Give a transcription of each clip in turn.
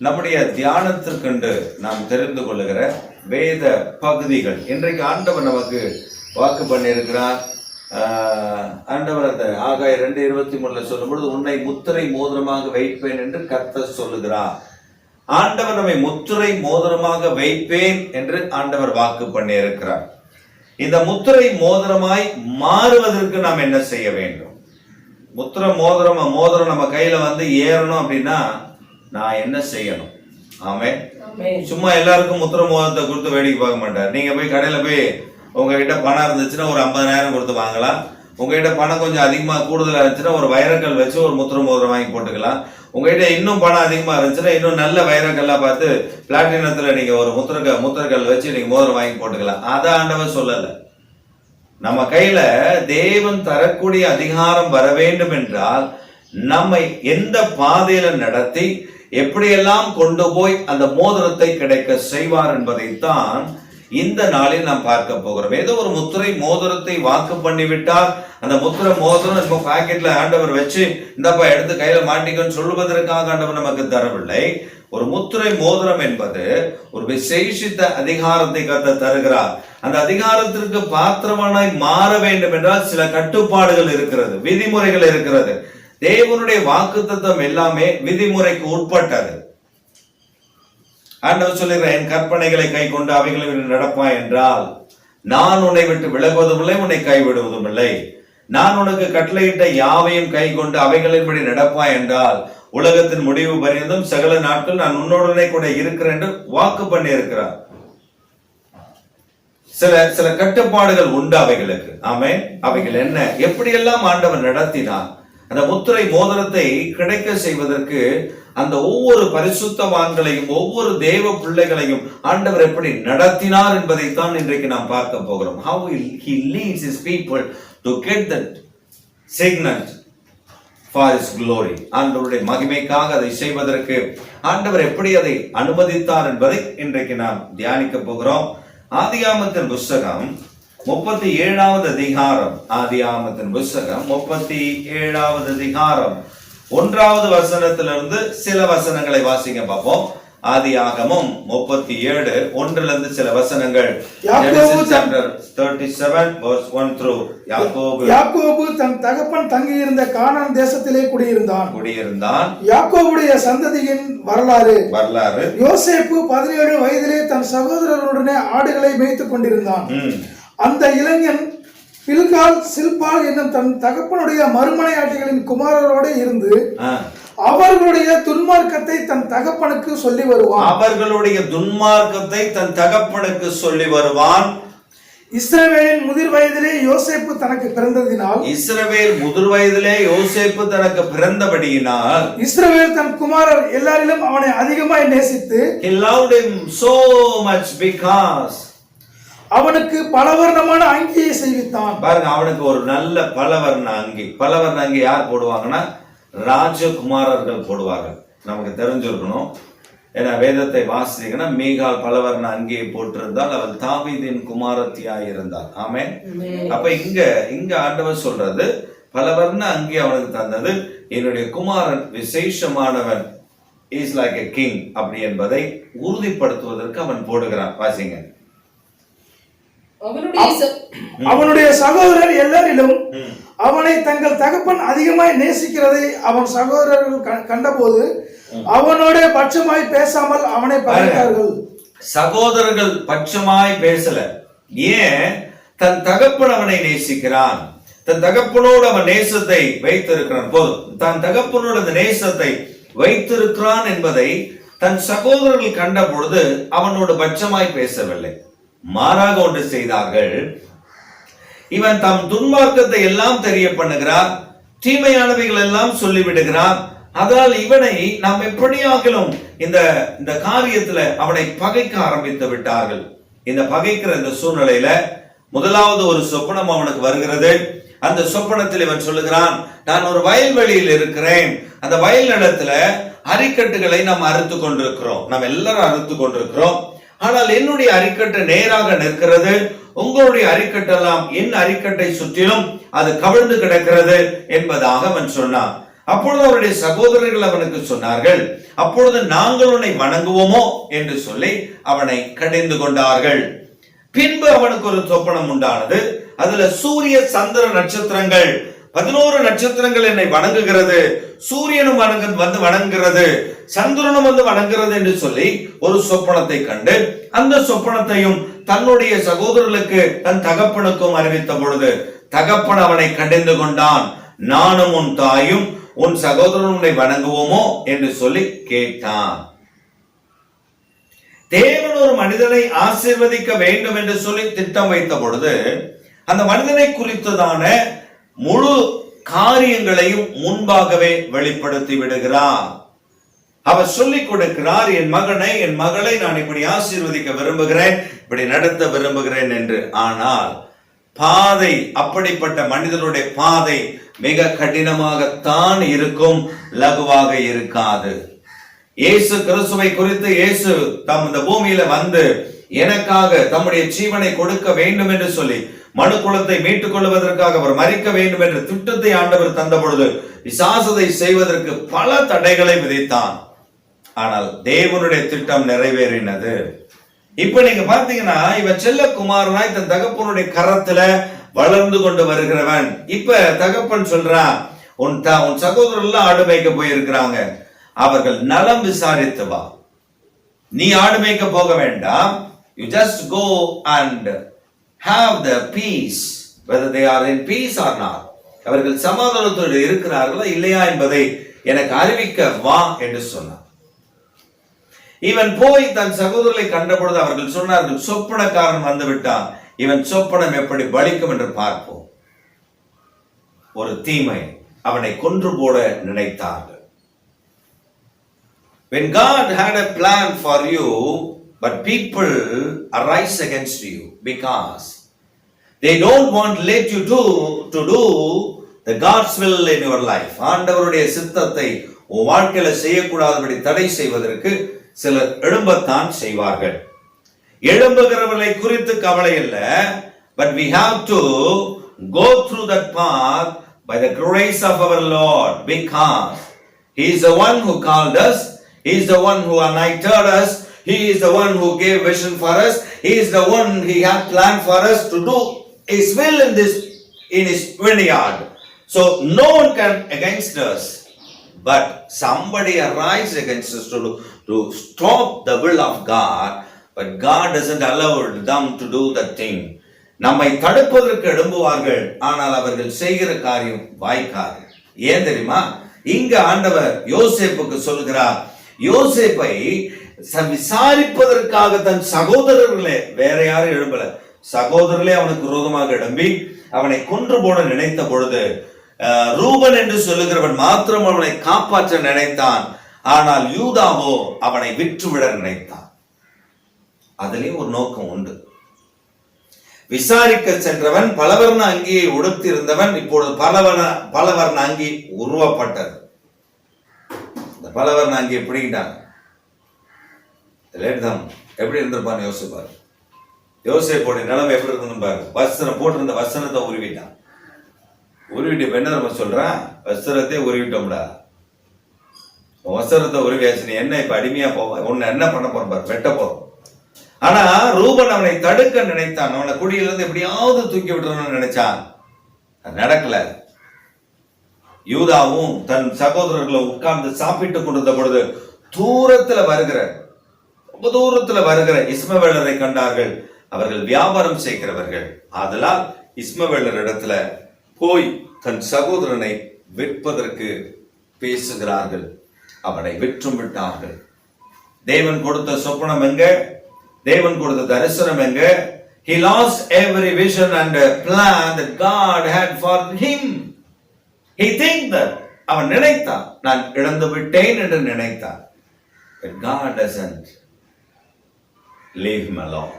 நம்முடைய தியானத்திற்கென்று நாம் தெரிந்து கொள்ளுகிற வேத பகுதிகள் இன்றைக்கு ஆண்டவர் நமக்கு வாக்கு பண்ணியிருக்கிறார். ஆண்டவர் அந்த ஆகாய 2:23 சொல்லும் பொழுது உன்னை முத்திரை மோதிரமாக வைப்பேன் என்று கர்த்தர் சொல்லுகிறார். ஆண்டவர் நம்மை முத்திரை மோதிரமாக வைப்பேன் என்று ஆண்டவர் வாக்கு பண்ணியிருக்கிறார். இந்த முத்திரை மோதிரமாய் மாறுவதற்கு நாம் என்ன செய்ய வேண்டும்? மோதிரம் நம்ம கையில ஏறணும் அப்படின்னா நான் என்ன செய்யணும்? ஆமென். சும்மா எல்லாருக்கும் முத்திரை மோதிரத்தை கொடுத்து வேடிக்கை பார்க்க மாட்டார். நீங்க போய் கடையில போய் உங்ககிட்ட பணம் இருந்துச்சுன்னா ஒரு 50,000 கொடுத்து வாங்கலாம். உங்ககிட்ட பணம் கொஞ்சம் அதிகமா கூடுதலா இருந்துச்சுன்னா ஒரு வைரக்கல் வச்சு ஒரு முத்திரை மோதிரம் வாங்கி போட்டுக்கலாம். உங்ககிட்ட இன்னும் பணம் அதிகமா இருந்துச்சுன்னா இன்னும் நல்ல வைரக்கல்லா பார்த்து பிளாட்டினத்துல நீங்க ஒரு முத்திரக்கல் வச்சு நீங்க மோதிரம் வாங்கி போட்டுக்கலாம். அதை ஆண்டவன் சொல்லல. நம்ம கையில தேவன் தரக்கூடிய அதிகாரம் வர வேண்டும் என்றால் நம்மை எந்த பாதையில நடத்தி எப்படியெல்லாம் கொண்டு போய் அந்த மோதிரத்தை கிடைக்க செய்வார் என்பதைத்தான் இந்த நாளில் நாம் பார்க்க போகிறோம். ஏதோ ஒரு முத்திரை மோதிரத்தை வாக்கு பண்ணிவிட்டால் அந்த முத்திரை மோதிரம் நம்ம பாக்கெட்ல ஆண்டவர் வச்சு இந்தப்பா எடுத்து கையில மாட்டிக்கன்னு சொல்லுவதற்காக ஆண்டவர் நமக்கு தரவில்லை. ஒரு முத்திரை மோதிரம் என்பது ஒரு விசேஷித்த அதிகாரத்தை கர்த்தர் தருகிறார். அந்த அதிகாரத்திற்கு பாத்திரமானாய் மாற வேண்டும் என்றால் சில கட்டுப்பாடுகள் இருக்கிறது, விதிமுறைகள் இருக்கிறது. தேவனுடைய வாக்குத்தத்தம் எல்லாமே விதிமுறைக்கு உட்பட்டது. ஆண்டவர் சொல்லுகிற என் கற்பனைகளை கை கொண்டு அவைகளை நடப்பாய் என்றால் நான் உன்னை விட்டு விலகுவதும் இல்லை, உன்னை கைவிடுவதும் இல்லை. நான் உனக்கு கட்டளையிட்ட யாவையும் கை கொண்டு அவைகளின்படி நடப்பாய் என்றால் உலகத்தின் முடிவு பரியந்தும் சகல நாட்கள் நான் உன்னோடனே கூட இருக்கிறேன் என்று வாக்கு பண்ணி இருக்கிறார். சில கட்டுப்பாடுகள் உண்டு அவைகளுக்கு. ஆமென். அவைகள் என்ன? எப்படியெல்லாம் ஆண்டவர் நடத்தினார்? அந்த முத்திரை மோதிரத்தை கிடைக்க செய்வதற்கு அந்த ஒவ்வொரு பரிசுத்தவான்களையும் ஒவ்வொரு தேவ பிள்ளைகளையும் ஆண்டவர் எப்படி நடத்தினார் என்பதைத்தான் இன்றைக்கு நாம் பார்க்க போகிறோம். How he leads his people to get that signet for his glory. ஆண்டவருடைய மகிமைக்காக அதை செய்வதற்கு ஆண்டவர் எப்படி அதை அனுமதித்தார் என்பதை இன்றைக்கு நாம் தியானிக்க போகிறோம். ஆதியாகமத்தின் புஸ்தகம் 37வது அதிகாரம். ஆதியாகமத்தின் புஸ்தகம் 37வது அதிகாரம் 1வது வசனத்திலிருந்து சில வசனங்களை வாசிங்க பார்ப்போம். ஆதியாகமம் 37 1லிருந்து சில வசனங்கள். யாக்கோபு தன் தகப்பன் தங்கியிருந்த கானான் தேசத்திலே குடியிருந்தான். யாக்கோபுடைய சந்ததியின் வரலாறு. யோசேப்பு 17 வயதிலே தன் சகோதரர்களுடனே ஆடுகளை மேய்த்துக் கொண்டிருந்தான். அந்த இளைஞன் பில்கால் சில்பால் என்னும் தன் தகப்பனுடைய மறுமனையாட்டிகளின் குமாரரோடு இருந்து அவர்களுடைய துன்மார்க்கத்தை தன் தகப்பனுக்கு சொல்லி வருவான். இஸ்ரவேலின் முதிர் வயதிலே யோசேப்பு தனக்கு பிறந்தபடியினால் இஸ்ரவேல் தன் குமாரர் எல்லாரிலும் அவனை அதிகமாய் நேசித்து அவனுக்கு பலவர்ணமான அங்கியை செய்வித்தான். பாருங்க, அவனுக்கு ஒரு நல்ல பலவர்ண அங்கி யார் போடுவாங்கன்னா ராஜகுமாரர்கள் போடுவார்கள். நமக்கு தெரிஞ்சிருக்கணும். ஏன்னா வேதத்தை வாசிங்கன்னா மீகால் பலவர்ண அங்கியை போட்டிருந்தால் அவள் தாவீதின் குமாரத்தியாய் இருந்தாள். ஆமென். அப்ப இங்க ஆண்டவர் சொல்றது பலவர்ண அங்கி அவனுக்கு தந்தது. என்னுடைய குமாரன் விசேஷமானவன், இஸ் லைக் எ கிங் அப்படி என்பதை உறுதிப்படுத்துவதற்கு அவன் போடுகிறான். வாசிங்க. அவனுடைய சகோதரர் எல்லாரிலும் அவனை தங்கள் தகப்பன் அதிகமாய் நேசிக்கிறதை அவன் சகோதரர்கள் கண்டபோது அவனோட பட்சமாய் பேசாமல் அவனை பகைத்தார்கள். சகோதரர்கள் பட்சமாய் பேசல. ஏன்? தன் தகப்பன் அவனை நேசிக்கிறான். தன் தகப்பனோடு அவன் நேசத்தை வைத்திருக்கிறான். போதும், தன் தகப்பனோடு அந்த நேசத்தை வைத்திருக்கிறான் என்பதை தன் சகோதரர்கள் கண்ட பொழுது அவனோடு பட்சமாய் பேசவில்லை, மாறாக ஒன்று செய்தார்கள். இவன் தம் துன்மார்க்கத்தை எல்லாம் தெரிய பண்ணுகிறார், தீமையானவைகள் எல்லாம் சொல்லிவிடுகிறார். அதனால் இவனை நாம் எப்படியாகிலும் இந்த காரியத்துல அவனை பகைக்க ஆரம்பித்து விட்டார்கள். இந்த பகைக்கிற இந்த சூழ்நிலையில முதலாவது ஒரு சொப்பனம் அவனுக்கு வருகிறது. அந்த சொப்பனத்தில் இவன் சொல்லுகிறான், நான் ஒரு வயல்வெளியில் இருக்கிறேன். அந்த வயல் நிலத்துல அரிக்கட்டுகளை நாம் அறுத்து கொண்டிருக்கிறோம். நாம் எல்லாரும் அறுத்து கொண்டிருக்கிறோம். ஆனால் என்னுடைய அரிக்கட்டு நேராக நிற்கிறது, உங்களுடைய அரிக்கட்டெல்லாம் என் அரிக்கட்டை சுற்றிலும் அது கவிழ்ந்து கிடக்கிறது என்பதாக அவன் சொன்னான். அப்பொழுது அவருடைய சகோதரர்கள் அவனுக்கு சொன்னார்கள், அப்பொழுது நாங்கள் உன்னை வணங்குவோமோ என்று சொல்லி அவனை கடிந்து கொண்டார்கள். பின்பு அவனுக்கு ஒரு சொப்பனம் உண்டானது. அதுல சூரிய சந்திர நட்சத்திரங்கள் 11 நட்சத்திரங்கள் என்னை வணங்குகிறது, சூரியனும் வந்து வணங்குகிறது, சந்திரனும் வந்து வணங்குகிறது என்று சொல்லி ஒரு சொப்பனத்தை கண்டு அந்த சொப்பனத்தையும் தன்னுடைய சகோதரர்களுக்கு தன் தகப்பனுக்கும் அறிவித்த பொழுது தகப்பன் அவனை கடிந்து கொண்டான். நானும் உன் தாயும் உன் சகோதரன் உன்னை வணங்குவோமோ என்று சொல்லி கேட்டான். தேவன் ஒரு மனிதனை ஆசீர்வதிக்க வேண்டும் என்று சொல்லி திட்டம் வைத்த பொழுது அந்த மனிதனை குறித்ததான முழு காரியங்களையும் முன்பாகவே வெளிப்படுத்தி விடுகிறார். அவர் சொல்லிக் கொடுக்கிறார், என் மகனை என் மகளை நான் இப்படி ஆசீர்வதிக்க விரும்புகிறேன், இப்படி நடத்த விரும்புகிறேன் என்று. ஆனால் பாதை, அப்படிப்பட்ட மனிதனுடைய பாதை மிக கடினமாகத்தான் இருக்கும், லகுவாக இருக்காது. இயேசு கிறிஸ்துவை குறித்து இயேசு இந்த பூமியில வந்து எனக்காக தம்முடைய ஜீவனை கொடுக்க வேண்டும் என்று சொல்லி மனு குலத்தை மீட்டுக் கொள்வதற்காக அவர் மரிக்க வேண்டும் என்ற திட்டத்தை ஆண்டவர் தந்த பொழுது பிசாசத்தை செய்வதற்கு பல தடைகளை விதித்தான். ஆனால் தேவனுடைய திட்டம் நிறைவேறினது. இப்ப நீங்க பாத்தீங்கன்னா இவன் செல்ல குமாரனாய் தன் தகப்பனுடைய கரத்துல வளர்ந்து கொண்டு வருகிறவன். இப்ப தகப்பன் சொல்றான், உன் சகோதரர்கள் ஆடு மேய்க்க போயிருக்கிறாங்க, அவர்கள் நலம் விசாரித்து வா. நீ ஆடு மேய்க்க போக வேண்டாம். You just go and have the peace, whether they are in peace or not. அவர்கள் சமாதானத்தோடு இருக்கிறார்களா இல்லையா என்பதை எனக்கு அறிவிக்க வா என்று சொன்னார். இவன் போய் தன் சகோதரர்களை கண்டபொழுது அவர்கள் சொன்னார்கள், சொப்பனக்காரன் வந்து விட்டான், இவன் சொப்பனம் எப்படி பலிக்கும் என்று பார்ப்போம். ஒரு தீமை, அவனை கொன்று போட நினைத்தார்கள். When God had a plan for you, but people arise against you because they don't want to let you to do the God's will in your life. ஆண்டவருடைய சித்தத்தை உன் வாழ்க்கையில செய்யக்கூடாதபடி தடை செய்வதற்கு சிலர் எழும்பத்தான் செய்வார்கள். எழும்புகிறவர்களை குறித்து கவலை இல்லை, but we have to go through that path by the grace of our Lord, because He is the one who called us, He is the one who anointed us, He is the one who gave vision for us, He is the one He had planned for us to do His will in His vineyard. So no one can against us, but somebody arise against us to stop the will of God, but God doesn't allow them to do that thing. நம்மை தடுப்பதற்கு எழும்புவார்கள், ஆனால் அவர்கள் செய்கிற காரியம் வாய்க்காது. ஏன் தெரியுமா? இங்க ஆண்டவர் யோசேப்புக்கு சொல்கிறார், யோசேப்பை விசாரிப்பதற்காக தன் சகோதரர்களே, வேற யாரும் எழும்பல, சகோதரர்களே அவனுக்கு விரோதமாக எழும்பி அவனை கொன்று போட நினைத்த பொழுது ரூபன் என்று சொல்லுகிறவன் மாத்திரம் அவனை காப்பாற்ற நினைத்தான். ஆனால் யூதாவோ அவனை விற்றுவிட நினைத்தான். அதிலே ஒரு நோக்கம் உண்டு. விசாரிக்க சென்றவன் பலவர்ண அங்கியை உடுத்திருந்தவன் இப்பொழுது பலவர்ண அங்கி உருவப்பட்டது. இந்த பலவர்ண அங்கியை பிடிக்கிட்டாங்க. எப்படி இருந்திருப்பான்னு யோசிப்பாரு. யோசேப்போடைய நிலைமை எப்படி இருந்தது பாரு. வஸ்திரம் போட்டிருந்த வஸ்திரத்தை உருவிட்டான். உருவிட்டு என்ன நம்ம சொல்றான், வஸ்திரத்தை உருவிட்டோம்டா, வஸ்திரத்தை உருவியாச்சு, நீ என்ன இப்ப அடிமையா போவ, உன்னை என்ன பண்ண போற பாரு, வெட்ட போறோம். ஆனா ரூபன் அவனை தடுக்க நினைத்தான், அவனை குடியிலிருந்து எப்படியாவது தூக்கி விட்டுறணும்னு நினைச்சான். அது நடக்கல. யூதாவும் தன் சகோதரர்களை உட்கார்ந்து சாப்பிட்டு கொண்டிருந்த பொழுது ரொம்ப தூரத்துல வருகிற இஸ்மவேலரை கண்டார்கள். அவர்கள் வியாபாரம் செய்கிறவர்கள். ஆதலால் இஸ்மவேலர் இடத்துல போய் தன் சகோதரனை விற்பதற்கு பேசுகிறார்கள். அவனை விற்றும் விட்டார்கள். தேவன் கொடுத்த சொப்பனம் எங்க? தேவன் கொடுத்த தரிசனம் எங்க? He lost every vision and plan that God had for him. He think that, அவன் நினைத்தான் நான் இழந்து விட்டேன் என்று நினைத்தான். But God doesn't leave him alone.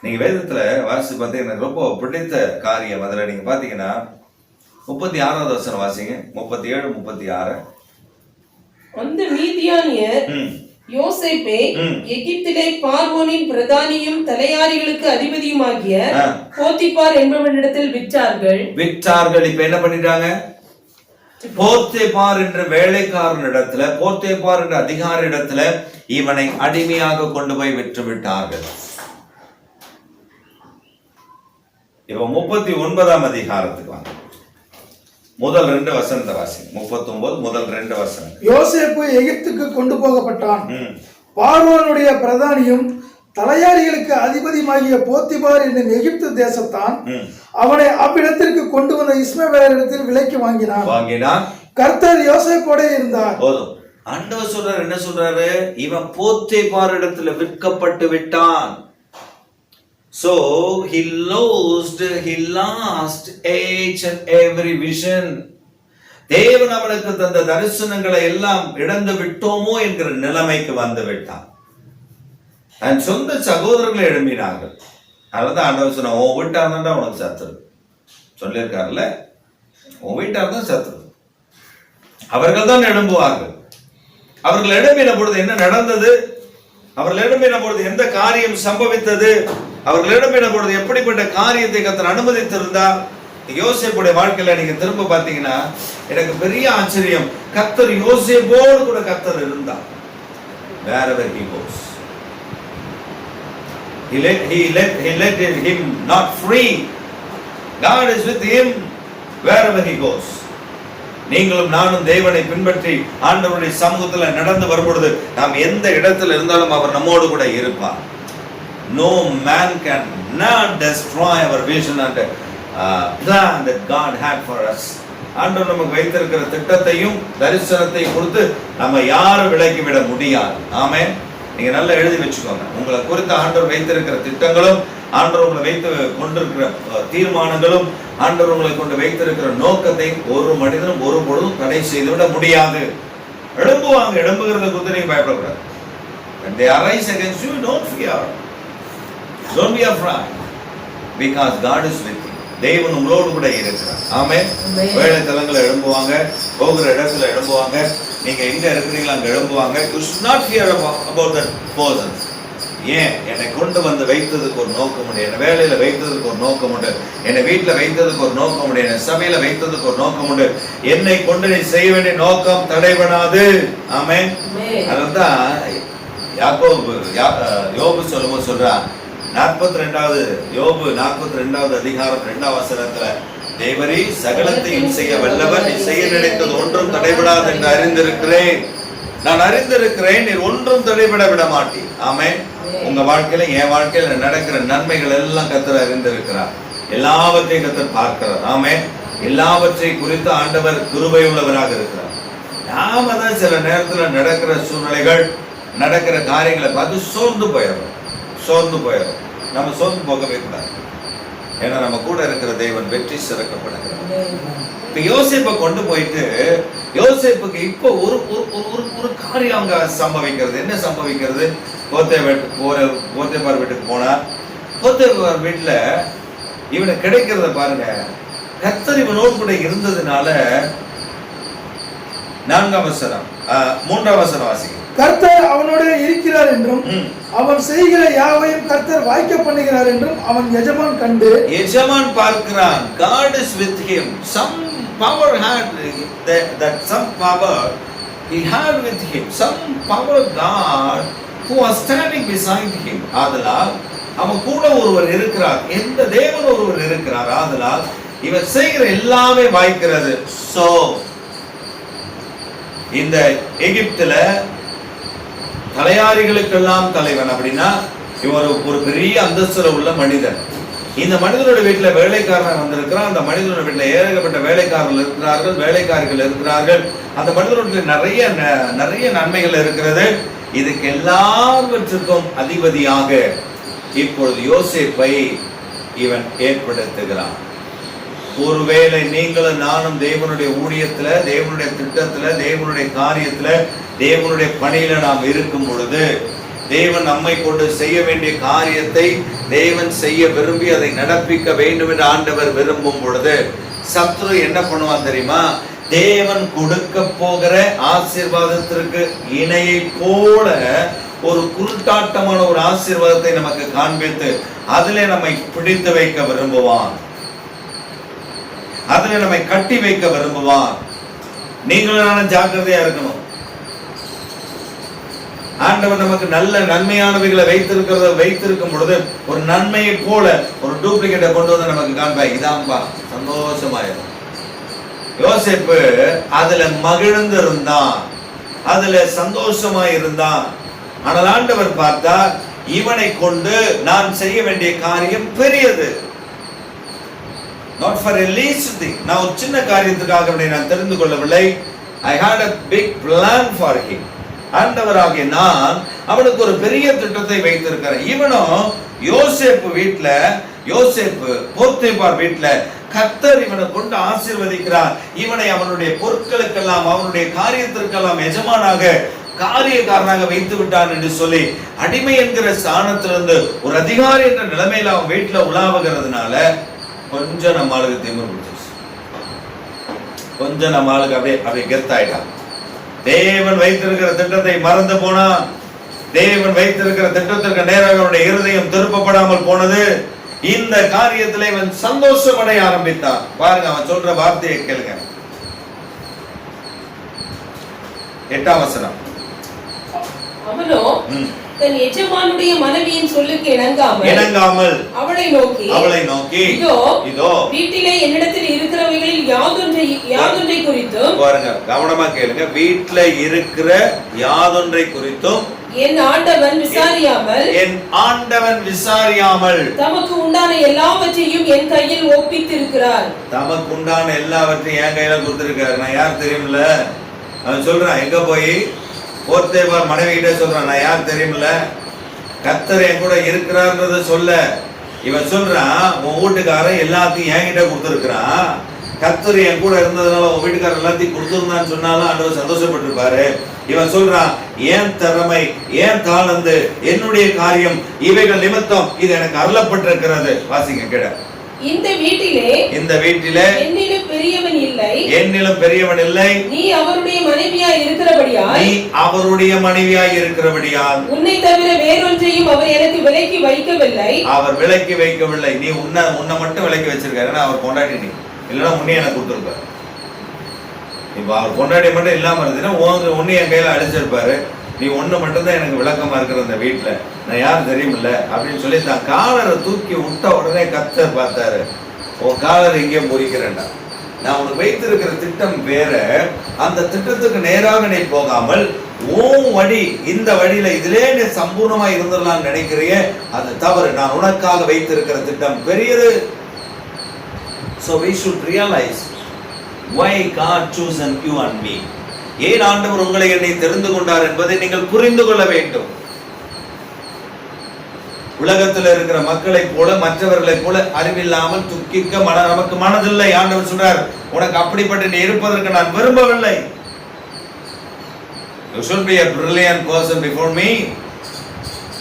நீங்க வேதத்துல வாசி பார்த்தீங்கன்னா எனக்கு ரொம்ப பிடித்த காரியம். அதுல நீங்க பாத்தீங்கன்னா 36வது வசனம் வாசிங்க. 37 36. அந்த மீதியானியர் யோசேப்பை எகிப்திலே பார்வோனின் பிரதானியும் தலையாரிகளுக்கு அதிபதியுமாகிய போத்திபார் என்பவனிடத்தில் விற்றார்கள். இப்ப என்ன பண்ணிட்டாங்க? போர்த்தேபார் என்ற வேலைக்காரனிடத்துல, போர்த்தேபார் என்ற அதிகாரியிடத்துல இவனை அடிமையாக கொண்டு போய் விற்று விட்டார்கள். இப்ப 39ஆம் அதிகாரத்துக்கு வாங்க. முதல் 2 வசனத்தை வாசி. 39 முதல் 2 வசனம். யோசேப்பு எகிப்துக்கு கொண்டு போகப்பட்டான். பார்வோனுடைய பிரதானியும் தலையாரிகளுக்கு அதிபதியுமாகிய போத்திபார் என்னும் எகிப்து தேசத்தான் அவனை அவ்விடத்திற்கு கொண்டு வந்த இஸ்மவேலரிடத்தில் விலைக்கு வாங்கினான். கர்த்தர் யோசேப்போட இருந்தார். போதும். ஆண்டவர் சொல்றாரு, என்ன சொல்றாரு? இவன் போத்திபார் இடத்துல விற்கப்பட்டு விட்டான். So he lost each and every vision. தேவன் அவனுக்கு தந்த தரிசனங்களை எல்லாம் இழந்து விட்டோமோ என்கிற நிலைமைக்கு வந்து விட்டான். தன் சொந்த சகோதரர்களை எழுப்பினார்கள். அதனாலதான் ஆண்டவர் சொன்ன, உன் வீட்டார் தான் உனக்கு சத்துரு சொல்லியிருக்காருல்ல, உன் வீட்டார் தான் சத்துரு. அவர்கள் தான் எழும்புவார்கள். அவர்கள் எழுப்பின பொழுது என்ன நடந்தது? அவர்கள் எழுப்பின பொழுது எந்த காரியம் சம்பவித்தது? அவர்கள் எழுப்பின பொழுது எப்படிப்பட்ட காரியத்தை கர்த்தர் அனுமதித்திருந்தார்? யோசேப்புடைய வாழ்க்கையில நீங்க திரும்ப பாத்தீங்கன்னா எனக்கு பெரிய ஆச்சரியம். கர்த்தர் யோசேப்போடு கூட கர்த்தர் இருந்தார். wherever he goes, he let him not free. God is with him wherever he goes. நீங்களும் நானும் தேவனை பின்பற்றி ஆண்டவருடைய சமூகத்தில் நடந்து வரும்பொழுது நாம் எந்த இடத்துல இருந்தாலும் அவர் நம்மோடு கூட இருப்பார். No man can not destroy our vision and plan that God had for us. ஆண்டவர் நமக்கு வைத்திருக்கிற திட்டத்தையும் தரிசனத்தையும் கொடுத்து நம்ம யாரும் விலக்கிவிட முடியாது. ஆமென். நீங்க நல்லா எழுதி வச்சுக்கோங்க. உங்களை குறித்த ஆண்டவர் வைத்திருக்கிற திட்டங்களும், ஆண்டவர் உங்களை வைத்து கொண்டிருக்கிற தீர்மானங்களும், ஆண்டவர் உங்களை கொண்டு வைத்திருக்கிற நோக்கத்தை ஒரு மனிதனும் ஒரு பொழுதும் தடை செய்துவிட முடியாது. எழும்புவாங்க. எழும்புகிறத குறித்து நீங்க பயப்படக்கூடாது. When they arise against you, don't fear. Don't be afraid, because God is with you. தேவன் உங்களோடு கூட இருக்கிறார். ஆமென். வேலை தலங்களை எழும்புவாங்க, போகிற இடத்துல எழும்புவாங்க, நீங்க எங்க இருக்கிறீங்களோ அங்க எழும்புவாங்க. You should not fear about that person. ஏன்? என்னை கொண்டு வந்து வைத்ததுக்கு ஒரு நோக்கம் உண்டு, என்னை வேலையில வைத்ததுக்கு ஒரு நோக்கம் உண்டு, என்னை வீட்டுல வைத்ததுக்கு ஒரு நோக்கம் உண்டு, என்னை சபையில வைத்ததுக்கு ஒரு நோக்கம் உண்டு. என்னை கொண்டு நீ செய்ய வேண்டிய நோக்கம் தடைபடாது. ஆமென். அதுதான் யோபு சொல்லும்போது சொல்றான், 42வது யோபு 42வது அதிகாரம் 2வது வசனத்துல, தேவரே சகலத்தையும் செய்ய வல்லவர், நீ செய்ய நினைத்தது ஒன்றும் தடைபடாது என்று அறிந்திருக்கிறேன். நான் அறிந்திருக்கிறேன், நீர் ஒன்றும் தடைபட விட மாட்டீர். ஆமென். உங்க வாழ்க்கையில என் வாழ்க்கையில நடக்கிற நன்மைகள் எல்லாம் கர்த்தர் அறிந்திருக்கிறார். எல்லாவற்றையும் கர்த்தர் பார்க்கிறார். ஆமென். எல்லாவற்றை குறித்து ஆண்டவர் கிருபை உள்ளவராக இருக்கிறார். நாம தான் சில நேரத்துல நடக்கிற சூழ்நிலைகள், நடக்கிற காரியங்களை பார்த்து சோர்ந்து போயிடும். நம்ம சோர்ந்து போகவே கூடாது. ஏன்னா நம்ம கூட இருக்கிற தேவன் வெற்றி சிறக்கப்படுகிறார். இப்ப யோசேப்பை கொண்டு போயிட்டு, யோசேப்புக்கு இப்போ ஒரு காரியம் அங்க சம்பவிக்கிறது. என்ன சம்பவிக்கிறது? போத்தேபார் வீட்டுக்கு போனார். போத்தேபார் வீட்டுல இவனுக்கு கிடைக்கிறத பாருங்க. கர்த்தர் இவனோடு கூட இருந்ததுனால 4ஆம் வசனம் 3ஆம் வசனம் வாசிங்க. கர்த்தர் அவனோட இருக்கிறார் என்றும் அவன் செய்கிற யாவையும் கர்த்தர் வாய்க்க பண்ணுகிறார் என்றும் அவன் எஜமான் கண்டு, எஜமான் பார்க்கிறான். God is with him. Some power had that some power he had with him. Some power God who was standing beside him. ஆதலால் அவன் கூட ஒருவர் இருக்கிறார். எந்த தேவன் ஒருவர் இருக்கிறார். ஆதலால் இவன் செய்கிற எல்லாமே வாய்க்கிறது. சோ இந்த எகிப்துல தலையாரிகளுக்கெல்லாம் தலைவன் அப்படின்னா இவர் ஒரு பெரிய அந்தஸ்துல உள்ள மனிதன். இந்த மனிதனோட வீட்டுல வேலைக்காரன் வந்திருக்கிறான். அந்த மனிதனோட வீட்டுல ஏகப்பட்ட வேலைக்காரர்கள் இருக்கிறார்கள், வேலைக்காரிகள் இருக்கிறார்கள். அந்த மனிதனோட நிறைய நன்மைகள் இருக்கிறது. இதுக்கு எல்லாவற்றுக்கும் அதிபதியாக இப்பொழுது யோசேப்பை இவன் ஏற்படுத்துகிறான். ஒருவேளை நீங்களும் நானும் தேவனுடைய ஊழியத்துல, தேவனுடைய திட்டத்துல, தேவனுடைய காரியத்துல, தேவனுடைய பணியில நாம் இருக்கும் பொழுது, தேவன் நம்மை கொண்டு செய்ய வேண்டிய காரியத்தை தேவன் செய்ய விரும்பி அதை நடப்பிக்க வேண்டும் என்று ஆண்டவர் விரும்பும் பொழுது, சத்ரு என்ன பண்ணுவான் தெரியுமா? தேவன் கொடுக்க போகிற ஆசீர்வாதத்திற்கு இணையை போல ஒரு குருட்டாட்டமான ஒரு ஆசீர்வாதத்தை நமக்கு காண்பித்து அதிலே நம்மை பிடித்து வைக்க விரும்புவான், அதிலே நம்மை கட்டி வைக்க விரும்புவான். நீங்களும் நானும் ஜாக்கிரதையா இருக்கணும். ஆண்டவர் நமக்கு நல்ல நன்மையானவைகளை வைத்திருக்கும் பொழுது ஒரு நன்மையை போல ஒரு டூப்ளிகேட்டை கொண்டு வந்து நமக்கு காண்பாய். இதான்பா சந்தோஷமாயிரும். யோசேப்பு அதுல மகிழ்ந்து இருந்தான், அதுல சந்தோஷமா இருந்தான். ஆனால் ஆண்டவர் பார்த்தா இவனை கொண்டு நான் செய்ய வேண்டிய காரியம் பெரியது. Not for a least thing. நான் ஒரு சின்ன காரியத்துக்காக நான் தெரிந்து கொள்ளவில்லை. I had a big plan for him. ஆண்டவராகிய நான் அவனுக்கு ஒரு பெரிய திட்டத்தை வைத்திருக்கிறேன். இவனும் யோசேப்பு வீட்டுல, யோசேப்பு போத்திபார் வீட்டுல கர்த்தர் இவனை கொண்டு ஆசீர்வதிக்கிறார். இவனை அவனுடைய பொருட்களுக்கெல்லாம் அவனுடைய காரியத்திற்கெல்லாம் எஜமானாக காரியக்காரனாக வைத்து விட்டான் என்று சொல்லி அடிமை என்கிற ஸ்தானத்திலிருந்து ஒரு அதிகாரி என்ற நிலைமையில அவன் வீட்டுல உலாவுகிறதுனால கொஞ்சம் நம்ம ஆளுக்கு திமிரு பிடிச்சிருச்சு. கொஞ்சம் நம்ம ஆளுக்கு அப்படியே கெத்தாயிட்டான். தேவன் வைத்திருக்கிற திட்டத்தை மறந்து போனான். தேவன் வைத்திருக்கிற திட்டத்திற்கு நேராக அவனுடைய இருதயம் திருப்பப்படாமல் போனது. இந்த காரியத்திலே இவன் சந்தோஷமடைய ஆரம்பித்தான். பாருங்க, அவன் சொல்ற வார்த்தையை கேளுங்க. 8ஆம் வசனம். அவனோ தன் எஜமானுடைய மனைவியின் சொல்லுக்கு இணங்காமல் அவளை நோக்கி இதோ வீட்டிலே என்னிடத்தில் இருக்கிறவைகளில் யாதொன்றை குறித்தும், பாருங்க கவனமா கேளுங்க, வீட்டில இருக்கிற யாதொன்றை குறித்தும் என் ஆண்டவன் விசாரியாமல் தமக்கு உண்டான எல்லாவற்றையும் என் கையில் ஒப்பித்திருக்கிறார். தமக்கு உண்டான எல்லாவற்றையும் என் கையில கொடுத்திருக்கிறார். நான் யார் தெரியுமில்ல? அவன் சொல்றான், எங்க போய் போத்தேபார் மனைவி கிட்ட சொல்றான், நான் யார் தெரியுமில்ல? கர்த்தர் என் கூட இருக்கிறார்ன்றத சொல்ல. இவன் சொல்றான், உன் வீட்டுக்காரன் எல்லாத்தையும் என்கிட்ட கொடுத்திருக்கிறான். கர்த்தர் என் கூட இருந்ததுனால உன் வீட்டுக்காரர் எல்லாத்தையும் கொடுத்திருந்தான்னு சொன்னாலும் ஆண்டவர் சந்தோஷப்பட்டிருப்பாரு. இவன் சொல்றான், ஏன் திறமை, ஏன் தாளந்து, என்னுடைய காரியம் இவைகள் நிமித்தம் இது எனக்கு அருளப்பட்டிருக்கிறது. வாசிங்க கேட. இந்த வீட்டிலே என்னிலும் பெரியவன் இல்லை. நீ அவருடைய மனைவியாய் இருக்கிறபடியால் உன்னை தவிர வேறொன்றையும் அவர் எனக்கு விலைக்கு வைக்கவில்லை. நீ உன்னை மட்டும் விலைக்கு வச்சிருக்காரு. அவர் கொண்டாடி நீ இல்லைன்னா உன்னைய எனக்கு கொடுத்துருப்பாரு. இப்ப அவர் கொண்டாடி மட்டும் இல்லாம இருந்ததுன்னா உன்னை என் கையில அடிச்சிருப்பாரு. நீ ஒண்ணு மட்டும்தான் எனக்கு விளக்கமா இருக்கிற இந்த வீட்டுல, நான் யாரும் தெரியுமில்ல அப்படின்னு சொல்லி தான் காலரை தூக்கி விட்ட உடனே கர்த்தர் பார்த்தாரு, உன் காலரை எங்கேயும் முறிக்கிறேன்டா, நான் உனக்கு வைத்திருக்கிற திட்டம் வேற. அந்த திட்டத்துக்கு நேராக நீ போகாமல் உன் வழி, இந்த வழியில இதிலே நீ சம்பூர்ணமா இருந்துடலாம்னு நினைக்கிறியே, அது தவறு. நான் உனக்காக வைத்திருக்கிற திட்டம் பெரியது. So we should realize why God chosen you and me. ஏன் ஆண்டவர் உங்களை என்னை தெரிந்து கொண்டார் என்பதை நீங்கள் புரிந்து கொள்ள வேண்டும். உலகத்தில் இருக்கிற மக்களை போல மற்றவர்களை போல அறிவில்லாமல் துக்கிக்க நமக்கு மனதில்லை. ஆண்டவர் சொல்றார், உனக்கு அப்படிப்பட்ட நீ இருப்பதற்கு நான் விரும்பவில்லை. You should be a brilliant person before me.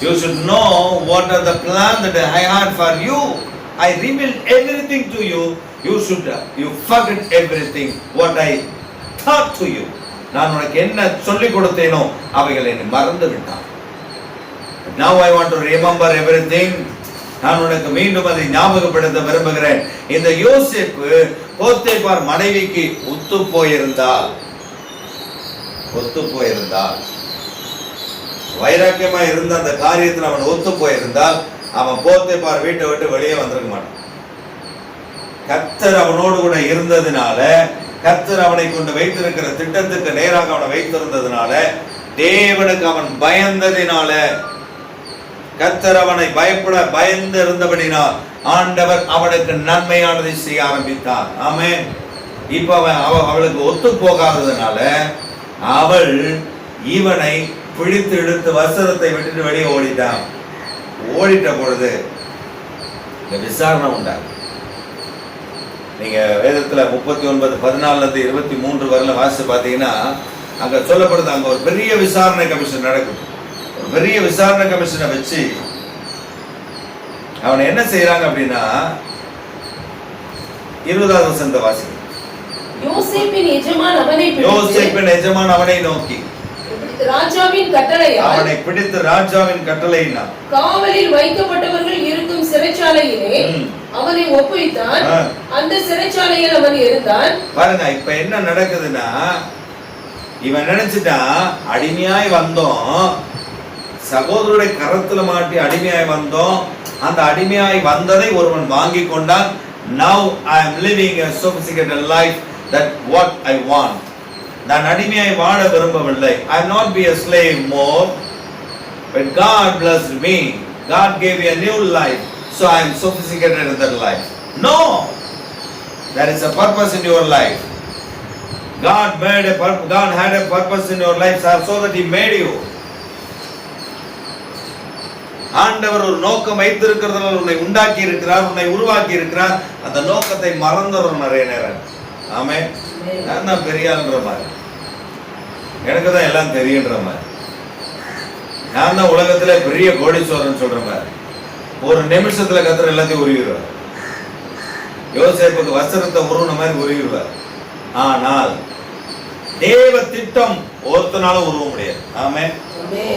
You should know what are the plan that I had for you. I revealed everything to you. You forget everything what I taught to you. நான் உனக்கு என்ன சொல்லிக் கொடுத்தேனோ அவைகளை நீ மறந்து விட்டான். Now I want to remember everything. நான் உனக்கு மீண்டும் அதை ஞாபகப்படுத்த விரும்புகிறேன். இந்த யோசேப்பு போத்திபார் மனைவிக்கு ஒத்து போயிருந்தால் வைராக்கியமா இருந்த அந்த காரியத்தில் அவன் ஒத்து போயிருந்தால் அவன் போத்திபார் வீட்டை விட்டு வெளியே வந்திருக்க மாட்டான். கர்த்தர் அவனோடு கூட இருந்ததுனால, கர்த்தர் அவனை கொண்டு வைத்திருக்கிற திட்டத்துக்கு நேராக அவனை வைத்திருந்ததுனால, தேவனுக்கு அவன் பயந்ததினால, கர்த்தர் அவனை பயந்து இருந்தபடினால் ஆண்டவர் அவனுக்கு நன்மையானதை செய்ய ஆரம்பித்தார். ஆமென். இப்ப அவளுக்கு ஒத்து போகாததுனால அவள் இவனை பிடித்து இழுத்து வஸ்திரத்தை விட்டுட்டு வெளியே ஓடிட்ட பொழுது விசாரணை உண்டாங்க. நீங்க வேதத்துல 39:14-23 வரல வாசிச்சு பாத்தீங்கன்னா அங்க சொல்லப்படுது, அங்க ஒரு பெரிய விசாரணை கமிஷன் நடக்குது. ஒரு பெரிய விசாரணை கமிஷனை வச்சு அவனை என்ன செய்யறாங்க அப்படின்னா 20வது வசனத்தை வாசிங்க. யோசேப்பின் எஜமான் அவனை நோக்கி ராஜாவின் கட்டளையால் அவனை பிடித்து ராஜாவின் கட்டளையினால் காவலில் வைக்கப்பட்டவர்கள் இருக்கும் சிறைச்சாலையிலே அவனை ஒப்புவித்தான். அந்த சிறைச்சாலையில் அவன் இருந்தான். பாருங்க, இப்ப என்ன நடக்குதுன்னா, இவன் நினைச்சிட்டான் அடிமையாய் வந்தோம், சகோதரருடைய கரத்துல மாட்டி அடிமையாய் வந்தோம், அந்த அடிமையாய் வந்ததை ஒருவன் வாங்கி கொண்டான். Now I am living a sophisticated life that what I want. நான் அடிமையாய் வாழ விரும்பவில்லை. I am not be a slave more, but God blessed me. God gave me a new life, so I am sophisticated in that life. No, there is a purpose in your life. God had a purpose in your life, so that He made you. ஆண்டவர் ஒரு நோக்கம் வைத்திருக்கிறதுனால உன்னை உண்டாக்கி இருக்கிறார், உன்னை உருவாக்கி இருக்கிறார். அந்த நோக்கத்தை மறந்துடுறோம் நிறைய நேரம். ஆமே, நான் தான் பெரியாள்ன்ற மாதிரி, எனக்கு தான் எல்லாம் தெரியுன்ற மாதிரி, நான் தான் உலகத்துல பெரிய கோடீஸ்வரன் சொல்ற மாதிரி, ஒரு நிமிஷத்துல கத்துற எல்லாத்தையும் உருவிடுவார். யோசேப்புக்கு வஸ்திரத்தை உருவின மாதிரி உருவிடுவார். ஆனால் தேவ திட்டம் ஒருத்தனாலும் உருவ முடியாது. ஆமே,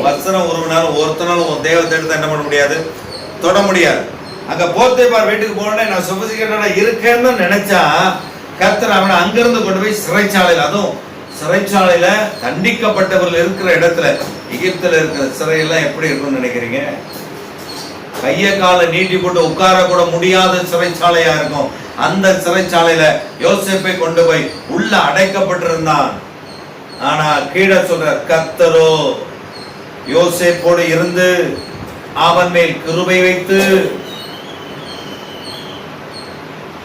வஸ்திரம் உருவினாலும் ஒருத்தனாலும் தேவ திட்டத்தை என்ன பண்ண முடியாது, தொட முடியாது. அங்க போத்தேபார் வீட்டுக்கு போனே நான் சொபிஸ்டிகேட்டடா இருக்கேன்னு நினைச்சா கர்த்தர் அவனை அங்கிருந்து கொண்டு போய் சிறைச்சாலையில், அதுவும் சிறைச்சாலையில தண்டிக்கப்பட்டவர்கள் இருக்கிற இடத்துல, எகிப்துல இருக்கிற சிறையெல்லாம் எப்படி இருக்கும்னு நினைக்கிறீங்க? கைய கால நீட்டி போட்டு உட்கார கூட முடியாத சிறைச்சாலையா இருக்கும். அந்த சிறைச்சாலையில யோசேப்பை கொண்டு போய் உள்ள அடைக்கப்பட்டிருந்தான். ஆனா கீழே சொல்ற கர்த்தரோ யோசேப்போடு இருந்து அவன் மேல் கிருபை வைத்து,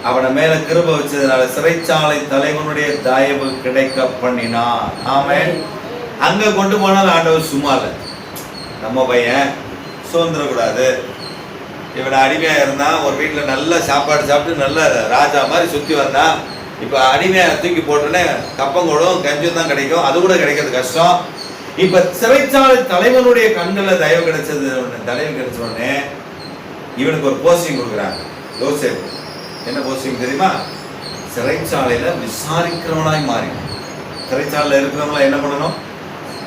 அவன மேல கிருபை வச்சதுனால சிறைச்சாலை தலைவனுடைய தயவு கிடைக்க பண்ணினான். ஆமென். அங்க கொண்டு போனால் ஆண்டவர் சும்மா இல்லை. நம்ம பையன் சுதந்திரக்கூடாது, இவனை அடிமையா இருந்தா ஒரு வீட்டுல நல்ல சாப்பாடு சாப்பிட்டு நல்ல ராஜா மாதிரி சுத்தி வந்தா, இப்ப அடிமையா தூக்கி போட்டோன்னே கப்பங்கூடும் கஞ்சும் தான் கிடைக்கும், அது கூட கிடைக்கிறது கஷ்டம். இப்ப சிறைச்சாலை தலைவனுடைய கண்கள்ல தயவு கிடைச்சது, தயவு கிடைச்ச உடனே இவனுக்கு ஒரு போஸ்டிங் கொடுக்குறாங்க. யோசேப்பு என்ன போஸ்டிங் தெரியுமா? சிறைச்சாலையில விசாரிக்கிறவனாய் மாறி. சிறைச்சாலையில இருக்கிறவங்கள என்ன பண்ணணும்?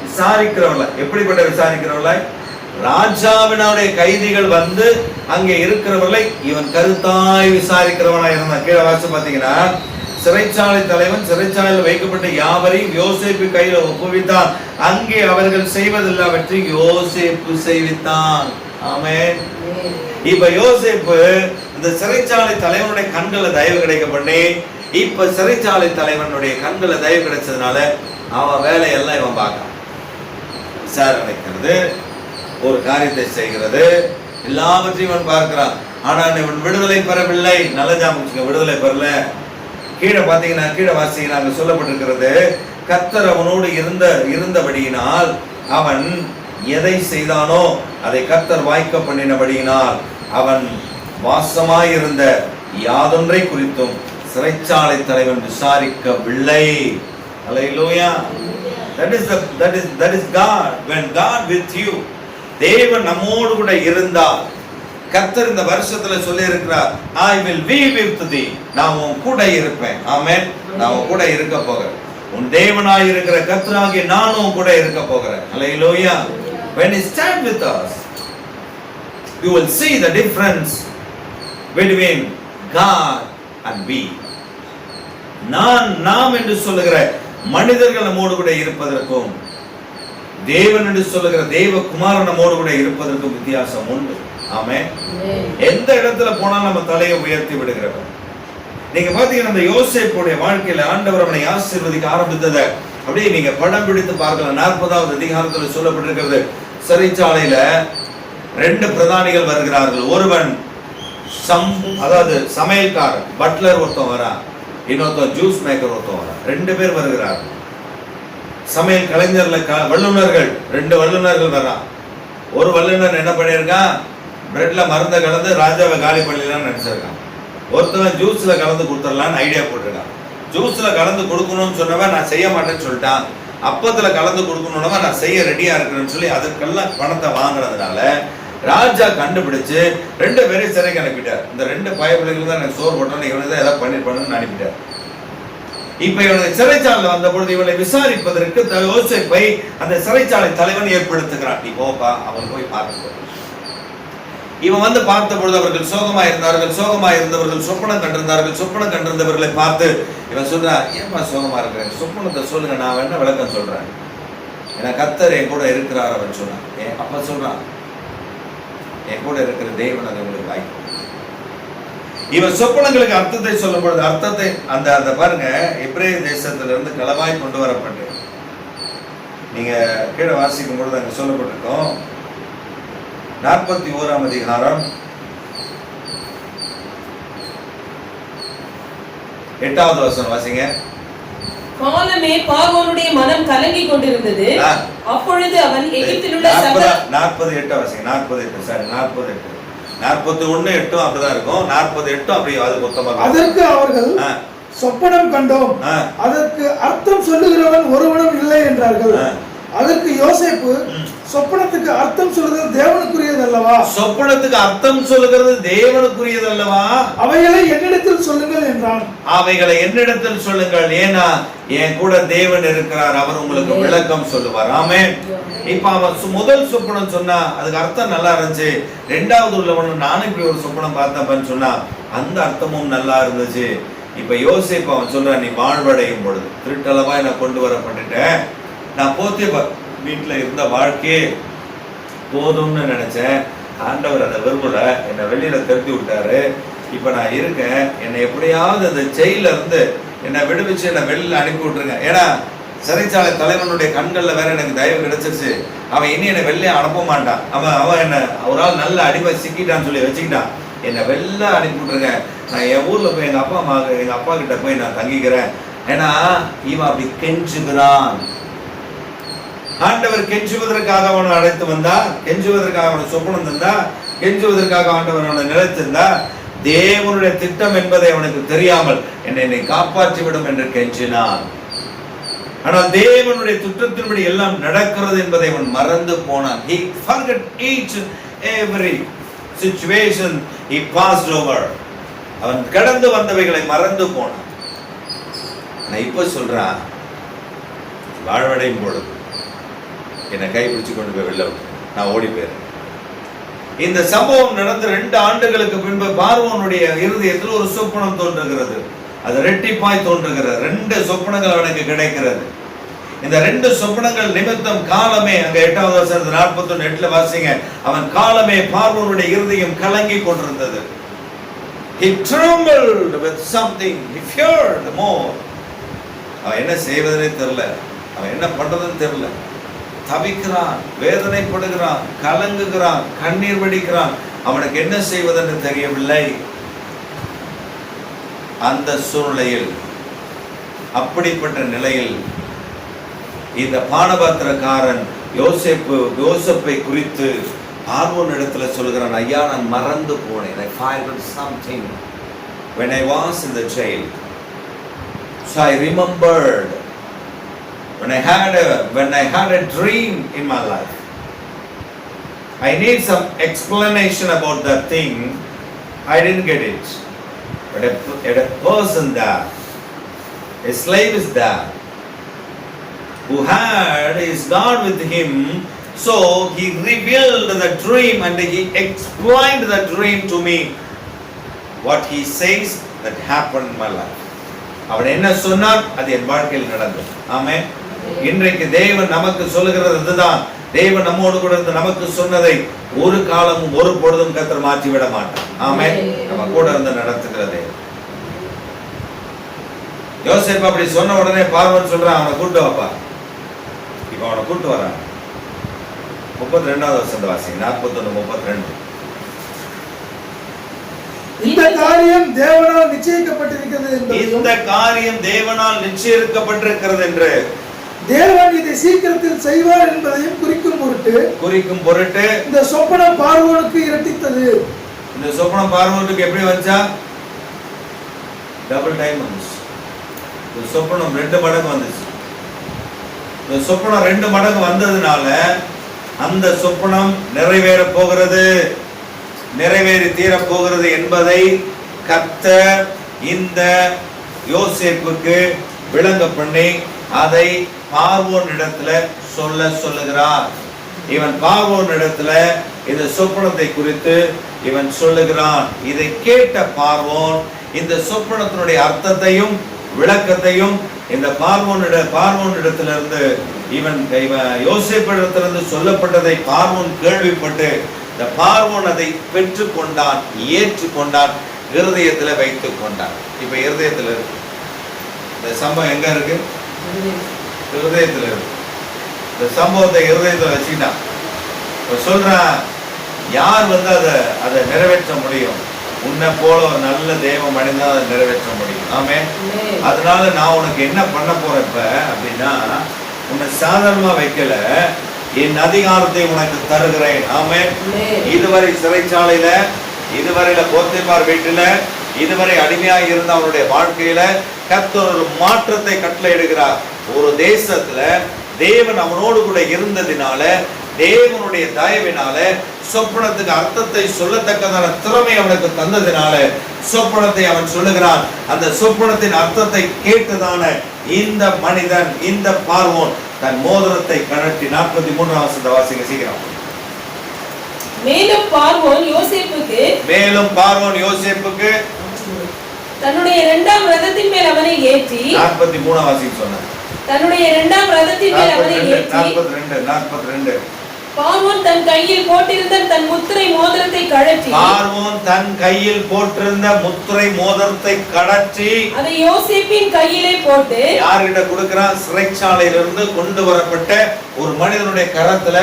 விசாரிக்கிறவங்கள. எப்படிப்பட்ட விசாரிக்கிறவர்களாய்? ராஜாவினுடைய கைதிகள் வந்து அங்கே இருக்கிறவர்களை இவன் கருத்தாய் விசாரிக்கிறவனாய் இருந்தான். கீழே வாசி பாத்தீங்கன்னா, சிறைச்சாலை தலைவன் சிறைச்சாலையில் வைக்கப்பட்ட யாவரையும் யோசேப்பு கையில ஒப்புவித்தான். அங்கே அவர்கள் செய்வதில்லாவற்றை யோசேப்பு செய்வித்தான். ஆமென். இப்ப யோசேப்பு இந்த சிறைச்சாலை தலைவனுடைய கண்களை தயவு கிடைக்க பண்ணி, இப்ப சிறைச்சாலை தலைவனுடைய கண்களை தயவு கிடைச்சதுனால அவன் வேலையெல்லாம் இவன் பார்க்க, விசாரணைக்கிறது, ஒரு காரியத்தை செய்கிறது, எல்லாவற்றையும் இவன் பார்க்கிறான். ஆனால் இவன் விடுதலை பெறவில்லை. நல்ல ஞாபகம், விடுதலை பெறல. கீழே பாத்தீங்கன்னா, கீழே வாசிங்கன்னா அங்க சொல்லப்பட்டிருக்கிறது, கர்த்தர் அவனோடு இருந்தபடியினால் அவன் எதை செய்தானோ அதை கர்த்தர் வாய்க்க பண்ணினபடியினால் அவன் வாசமாயிருந்த யாதொன்றை குறித்தும் சிறைச்சாலை தலைவன் விசாரிக்கவில்லை. அல்லேலூயா. That is God. When God with you, தேவன் நம்மோடு கூட இருந்தால், கர்த்தர் இந்த வருஷத்துல சொல்லி இருக்கிறார், I will be with thee. நான் உன் கூட இருப்பேன். ஆமென். நான் உன் கூட இருக்க போகிறேன். உன் தேவனாய் இருக்கிற கர்த்தராகிய நான் உன் கூட இருக்க போகிறேன். அல்லேலூயா. When he stand with us, you will see the difference between God and we. நாம் என்று சொல்லுகிற மனிதர்கள் நம்மோடு கூட இருப்பதற்கும் தேவன் என்று சொல்லுகிற தேவ குமாரன் நம்மோடு கூட இருப்பதற்கும் வித்தியாசம் உண்டு. ஆமென். எந்த இடத்துல போனாலும் நம்ம தலையை உயர்த்தி விடுகிறவர். நீங்க பாத்தீங்கன்னா, இந்த யோசேப்புடைய வாழ்க்கையில ஆண்டவர் அவனை ஆசீர்வதிக்க ஆரம்பித்ததை அப்படியே நீங்க படம் பிடித்து பார்க்கலாம். 40வது அதிகாரத்துல சொல்லப்பட்டிருக்கிறது, சிறைச்சாலையில 2 பிரதானிகள் வருகிறார்கள். ஒருவன் அதாவது சமையல்காரன், பட்லர் ஒருத்தன் வரான், இன்னொருத்தன் ஜூஸ் மேக்கர் ஒருத்தன் வரான். 2 பேர் வருகிறார்கள். சமையல் கலைஞர்ல வல்லுநர்கள் 2 வல்லுநர்கள் வரான். ஒரு வல்லுநர் என்ன பண்ணியிருக்கான், பிரெட்ல மருந்தை கலந்து ராஜாவை காலி பண்ணிடலாம்னு நினைச்சிருக்கான். ஒருத்தவன் ஜூஸ்ல கலந்து கொடுத்துடலான்னு ஐடியா போட்டிருக்கான். ஜூஸ்ல கலந்து கொடுக்கணும்னு சொன்னவன் நான் செய்ய மாட்டேன்னு சொல்லிட்டான். அப்பத்துல கலந்து கொடுக்கணும்னவன் நான் செய்ய ரெடியா இருக்கிறேன்னு சொல்லி அதுக்கெல்லாம் பணத்தை வாங்கினதுனால ராஜா கண்டுபிடிச்சு 2 பேரையும் சிறைக்கு அனுப்பிட்டார். இந்த 2 பயப்பிள்ளைகள் தான் எனக்கு சோறு போட்டோன்னு இவனை தான் ஏதாவது பண்ணிருப்பான்னு அனுப்பிட்டார். இப்ப இவனுக்கு சிறைச்சாலை வந்த பொழுது இவனை விசாரிப்பதற்கு யோசேப்பை அந்த சிறைச்சாலை தலைவன் ஏற்படுத்துகிறான். நீ போப்பா, அவன் போய் பார்த்துக்கோ. இவன் வந்து பார்த்த பொழுது அவர்கள் சோகமா இருந்தவர்கள் சொப்பனம் கண்டிருந்தவர்களை பார்த்து இவன் சொல்றான், ஏன்பா சோகமா இருக்கிறேன், சொப்பனத்தை சொல்லுங்க, நான் வேணா விளக்கம் சொல்றேன், ஏன்னா கர்த்தர் என் கூட இருக்கிறார். அவன் சொன்னான். அப்ப சொல்றான், என் கூட இருக்கிற தேவன் அதை உங்களுக்கு வாய்ப்பு. இவன் சொப்பனங்களுக்கு அர்த்தத்தை சொல்லும் பொழுது அர்த்தத்தை அந்த பாருங்க, எபிரேய தேசத்திலிருந்து களவாய் கொண்டு வரப்பட்டு, நீங்க கீழே வாசிக்கும் பொழுது அங்க சொல்லப்பட்டிருக்கோம். 41ஆம் அதிகாரம் 8வது வசனம் வாசிங்க. காலமே பார்வோனுடைய மனம் கலங்கி கொண்டிருந்தது. அப்பொழுது அவன் எகிப்தில் உள்ள 48 வாசிங்க. 41:8 அப்படிதான் இருக்கும். 48 அப்படி அது மொத்தமா. அதற்கு அவர்கள் சொப்பனம் கண்டோம், அதற்கு அர்த்தம் சொல்லுகிறவன் ஒருவனும் இல்லை என்றார்கள். அதற்கு யோசேப்பு, சொப்பனத்துக்கு அர்த்தம் சொல்லுகிறது தேவனுக்குரியது அல்லவா? சொப்பனத்துக்கு அர்த்தம் சொல்லுகிறது தேவனுக்குரியது அல்லவா? அவைகளை என்னிடத்தில் சொல்லுங்கள் என்றான். அவைகளை என்னிடத்தில் சொல்லுங்கள், ஏன்னா என் கூட தேவன் இருக்கிறார், அவர் உங்களுக்கு விளக்கம் சொல்லுவார். ஆமென். இப்ப அவன் முதல் சொப்பனம் சொன்னா அதுக்கு அர்த்தம் நல்லா இருந்துச்சு. ரெண்டாவது உள்ளவன் நானும் இப்படி ஒரு சொப்பனம் பார்த்தப்பன்னு சொன்னா அந்த அர்த்தமும் நல்லா இருந்துச்சு. இப்ப யோசேப்பு அவன் சொல்றான், நீ வாழ்வடையும் பொழுது திருட்டளவா நான் கொண்டு வரப்பட்டுட்டேன், நான் போத்திபார் வீட்டுல இருந்த வாழ்க்கையே போதும்னு நினைச்சேன், ஆண்டவர் அதை விரும்பல, என்னை வெளியில திருப்பி விட்டாரு, இப்ப நான் இருக்கேன், என்னை எப்படியாவது அந்த ஜெயில இருந்து என்னை விடுவிச்சு என்னை வெளியில அனுப்பி விட்டுருங்க. ஏன்னா சிறைச்சாலை தலைவனுடைய கண்கள்ல வேற எனக்கு தயவு கிடைச்சிருச்சு, அவன் இனி என்னை வெளியே அனுப்ப மாட்டான், அவன் என்ன ஒரு ஆள் நல்ல அடிமை சிக்கிட்டான்னு சொல்லி வச்சுக்கிட்டான், என்னை வெளில அனுப்பி விட்டுருங்க, நான் என் ஊர்ல போய் எங்க அப்பா கிட்ட போய் நான் தங்கிக்கிறேன். ஏன்னா இவன் அப்படி கெஞ்சுகிறான். ஆண்டவர் கெஞ்சுவதற்காக அவனை அழைத்து வந்தா, கெஞ்சுவதற்காக அவனை சொப்பனம் தந்தா, கெஞ்சுவதற்காக ஆண்டவர் அவனை நிலைத்திருந்தா, தேவனுடைய திட்டம் என்பதை அவனுக்கு தெரியாமல் என்னை காப்பாற்றிவிடும் என்று கெஞ்சினான். ஆனால் தேவனுடைய திட்டத்தின்படி எல்லாம் நடக்கிறது என்பதை அவன் மறந்து போனான். He forgot each and every situation he passed over. அவன் கடந்து வந்தவைகளை மறந்து போனான். நான் இப்ப சொல்றான், வாழ்வடையும் பொழுது என்னை கைப்பிடிச்சு கொண்டு போய் வெளில நான் ஓடி போயிடுறேன். இந்த சம்பவம் நடந்த 2 ஆண்டுகளுக்கு பின்பு பார்வோனுடைய இருதயத்தில் ஒரு சொப்பனம் தோன்றுகிறது. அது ரெட்டிப்பாய் தோன்றுகிறது. 2 சொப்பனங்கள் அவனுக்கு கிடைக்கிறது. இந்த 2 சொப்பனங்கள் நிமித்தம் காலமே, அங்க 8வது வசனத்துல 41:8 வாசிங்க, அவன் காலமே பார்வோனுடைய இருதயம் கலங்கி கொண்டிருந்தது. He trembled with something, he feared more. அவன் என்ன செய்வதே தெரியல, அவன் என்ன பண்றதுன்னு தெரியல, தவிக்கிறான், வேதனைப்படுகிறான், கலங்குகிறான், கண்ணீர் வடிக்கிறான், அவனுக்கு என்ன செய்வதென்று தெரியவில்லை. அந்த சூழ்நிலையில், அப்படிப்பட்ட நிலையில் இந்த பானபாத்திரக்காரன் யோசேப்பை குறித்து பார்வோன் இடத்துல சொல்கிறான், ஐயா நான் மறந்து போனேன், I forgot something when I was in the jail, so I remembered when I had a dream in my life. I need some explanation about that thing. I didn't get it, but a person there, a slave is there who had his God with him, so he revealed the dream and he explained the dream to me. What he says that happened in my life. அவன் என்ன சொன்னான் அது என் வாழ்க்கையில் நடந்தது. ஆமென். இன்றைக்கு தேவன் நமக்கு சொல்லுகிறது இதுதான். தேவன் நம்மோடு கூட இருந்து நமக்கு சொன்னதை ஒரு காலமும் ஒரு பொழுதும் கர்த்தர் மாற்றி விட மாட்டார். ஆமென். நம்ம கூட இருந்து நடத்துகிறது. யோசேப்பு அப்படி சொன்ன உடனே பார்வோன் சொல்றான், அவனை கூட்டு வாப்பா. இப்ப அவனை கூட்டு வரான். 32வது வசனம் வாசிங்க. 41:32. இந்த காரியம் தேவனால் நிச்சயிக்கப்பட்டிருக்கிறது என்று தேவன் இதை சீக்கிரத்தில் செய்வார் என்பதையும் குறிக்கும் பொருட்டு இந்த சொப்பனம் பார்வோனுக்கு இரட்டித்தது. இந்த சொப்பனம் பார்வோனுக்கு எப்படி வந்துச்சா? டபுள் டைம் வந்துச்சு. இந்த சொப்பனம் 2 மடங்கு வந்துச்சு. இந்த சொப்பனம் 2 மடங்கு வந்ததுனால அந்த சொப்பனம் நிறைவேறி தீரப் போகிறது என்பதை கர்த்தர் இந்த யோசேப்புக்கு விளங்க பண்ணி அதை பார்வோன் இடத்துல சொல்லுகிறார். இவன் பார்வோன் இடத்துல இந்த சொப்பனத்தை குறித்து இவன் சொல்லுகிறான். இதை கேட்ட பார்வோன் இந்த சொப்பனத்தினுடைய அர்த்தத்தையும் விளக்கத்தையும் இந்த பார்வோனிடத்திலிருந்து இவன் யோசேப்பிடத்திலிருந்து சொல்லப்பட்டதை பார்வோன் கேள்விப்பட்டு இந்த பார்வோன் அதை பெற்று கொண்டான், ஏற்றுக்கொண்டான், இருதயத்துல வைத்துக் கொண்டான். இப்ப இருதயத்துல இருக்கு இந்த சம்பவம். எங்க இருக்கு? இருதயத்துல இருக்கு. இந்த சம்பவத்தை இருதயத்துல வச்சுக்கிட்டான். சொல்றான், யார் அதை நிறைவேற்ற முடியும்? உன்னை போல ஒரு நல்ல தேவ மனிதன் அதை நிறைவேற்ற முடியும். ஆமே. அதனால நான் உனக்கு என்ன பண்ண போறேன் இப்ப அப்படின்னா, உன்னை சாதாரணமா வைக்கல, என் அதிகாரத்தை உனக்கு தருகிறேன். ஆமே. இதுவரை சிறைச்சாலையில, இதுவரையில போத்திபார் வீட்டுல, இதுவரை அடிமையாக இருந்த அவனுடைய வாழ்க்கையில கர்த்தர் ஒரு மாற்றத்தை கட்டளையிடுகிறார். ஒரு தேசத்துல தேவன் அவனோடு கூட இருந்ததினால, தேவனுடைய தயவினால, சொப்பனத்துக்கு அர்த்தத்தை சொல்லத்தக்கதான திறமை அவனுக்கு தந்ததினால சொப்பனத்தை அவன் சொல்லுகிறான். அந்த சொப்பனத்தின் அர்த்தத்தை கேட்டதான இந்த மனிதன், இந்த பார்வோன் தன் மோதிரத்தை கழற்றி 43 வசனத்தை வாசிங்க சீக்கிரம். மேலும் பார்வோன் யோசேப்புக்கு தன்னுடைய இரண்டாம் ரதத்தின் மேல் அவனை ஏற்றி 43 வாசிங்க சொன்னார். தன்னுடைய இரண்டாம் ரதத்தின் மேல் அவனை ஏற்றி 42 பார்வோன் தன் கையில் போட்டிருந்த தன் முத்திரை மோதிரத்தை கழற்றி அதை யோசேப்பின் கையிலே போட்டு, யார்கிட்ட கொடுக்கிறான்? சிறைச்சாலையிலிருந்து கொண்டு வரப்பட்ட ஒரு மனிதனுடைய கரத்துல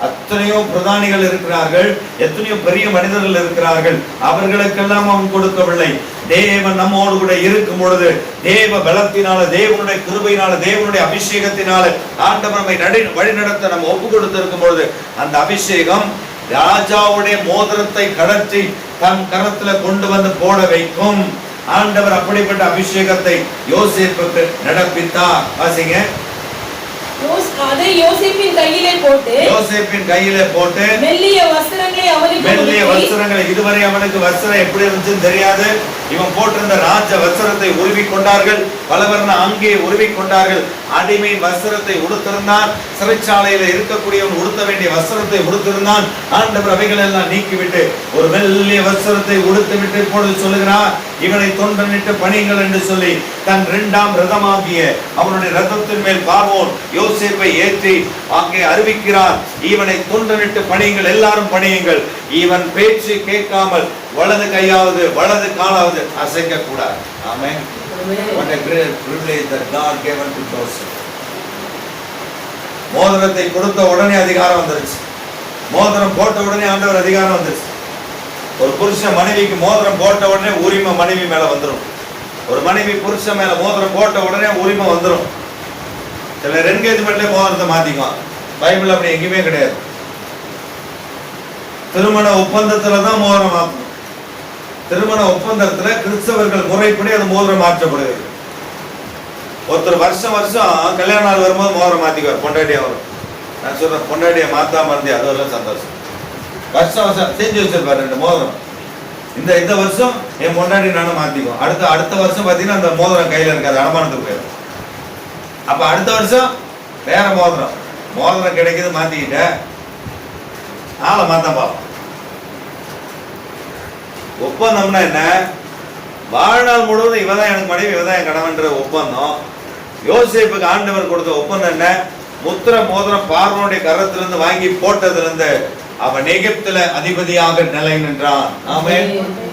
அத்தனையோ பிரதானிகள் இருக்கிறார்கள், எத்தனையோ பெரிய மனிதர்கள் இருக்கிறார்கள். அவர்களுக்கெல்லாம் அவன் கொடுக்கவில்லை. தேவன் நம்மோடு கூட இருக்கும் பொழுது, தேவ பலத்தினால, தேவனுடைய கிருபையினால, தேவனுடைய அபிஷேகத்தினால ஆண்டவர் நம்மை வழிநடத்த நம்ம ஒப்பு கொடுத்திருக்கும் பொழுது அந்த அபிஷேகம் ராஜாவுடைய மோதிரத்தை கடற்றி தன் கரத்துல கொண்டு வந்து போட வைக்கும். ஆண்டவர் அப்படிப்பட்ட அபிஷேகத்தை யோசேப்புக்கு நடப்பித்தார். வாசிங்க. அதை யோசேப்பின் கையிலே போட்டு மெல்லிய வஸ்திரங்களை, இதுவரை அவனுக்கு வஸ்திரம் எப்படி இருந்துச்சுன்னு தெரியாது. இவன் போட்டிருந்த ராஜ வஸ்திரத்தை உருவி கொண்டார்கள், பலவர்ண அங்கே உருவி கொண்டார்கள். அடிமை வஸ்திரத்தை உடுத்திருந்தான், சிறைச்சாலையில இருக்கக்கூடியவன் உடுத்த வேண்டிய வஸ்திரத்தை உடுத்திருந்தான். ஆண்டவர் அவைகள் எல்லாம் நீக்கிவிட்டு ஒரு மெல்லிய வஸ்திரத்தை உடுத்து விட்டு இப்பொழுது சொல்லுகிறார், இவனை தொண்டனிட்டு பணியுங்கள் என்று சொல்லி தன் 2ஆம் ரதமாகிய அவனுடைய ரதத்தின் மேல் பார்வோன் யோசேப்பை ஏற்றி அங்கே அறிவிக்கிறார், இவனை தொண்டனிட்டு பணியுங்கள், எல்லாரும் பணியுங்கள். இவன் பேச்சு கேட்காமல் வலது கையாவது வலது காலாவது அசைக்க கூடாது. ஆமென். What a great privilege that God gave unto Joseph. மோதிரத்தை கொடுத்த உடனே அதிகாரம் வந்துருச்சு. மோதிரம் போட்ட உடனே ஆண்டவர் அதிகாரம் வந்துருச்சு. ஒரு புருஷன் மனைவிக்கு மோதிரம் போட்ட உடனே உரிமை மனைவி மேல வந்துடும். ஒரு மனைவி புருஷன் மேல மோதிரம் போட்ட உடனே உரிமை வந்துடும். சில என்கேஜ்மெண்ட்ல மோதிரத்தை மாத்திக்குவான். பைபிள் அப்படி எங்கேயுமே கிடையாது. திருமண ஒப்பந்தத்துல தான் மோதிரம் மாற்றணும். திருமண ஒப்பந்தத்துல கிறிஸ்தவர்கள் முறைப்படி அது மோதிரம் மாற்றப்படுகிறது. ஒருத்தர் வருஷம் கல்யாண நாள் வரும்போது மோதிரம் மாத்திக்குவார். பொண்டாட்டியா வரும். நான் சொல்றேன், பொண்டாட்டியை மாத்தாம இருந்தே அதெல்லாம் சந்தோஷம். வருஷம் செஞ்சு வச்சிருப்பாரு 2 மோதிரம். இந்த வருஷம் என் பொண்டாட்டி நானும் மாத்திக்குவோம். அடுத்த வருஷம் பாத்தீங்கன்னா அந்த மோதிரம் கையில இருக்காது, அடமானத்துக்கு போயிடும். அப்ப அடுத்த வருஷம் வேற மோதிரம் கிடைக்குது, மாத்திக்கிட்ட ஆளை மாத்தான் பார்ப்போம். ஒப்பந்தம்னா என்ன? வாழ்நாள் முழுவதும் இவதான் எனக்கு மனைவி, இவதான் என் கணவன்ற ஒப்பந்தம். யோசேப்புக்கு ஆண்டவர் கொடுத்த ஒப்பந்தம் என்ன? முத்திர மோதிரம் பார்வோனுடைய கரத்திலிருந்து வாங்கி போட்டதிலிருந்து அவன் எகிப்துல அதிபதியாக நிலை நின்றான். ஆமென்.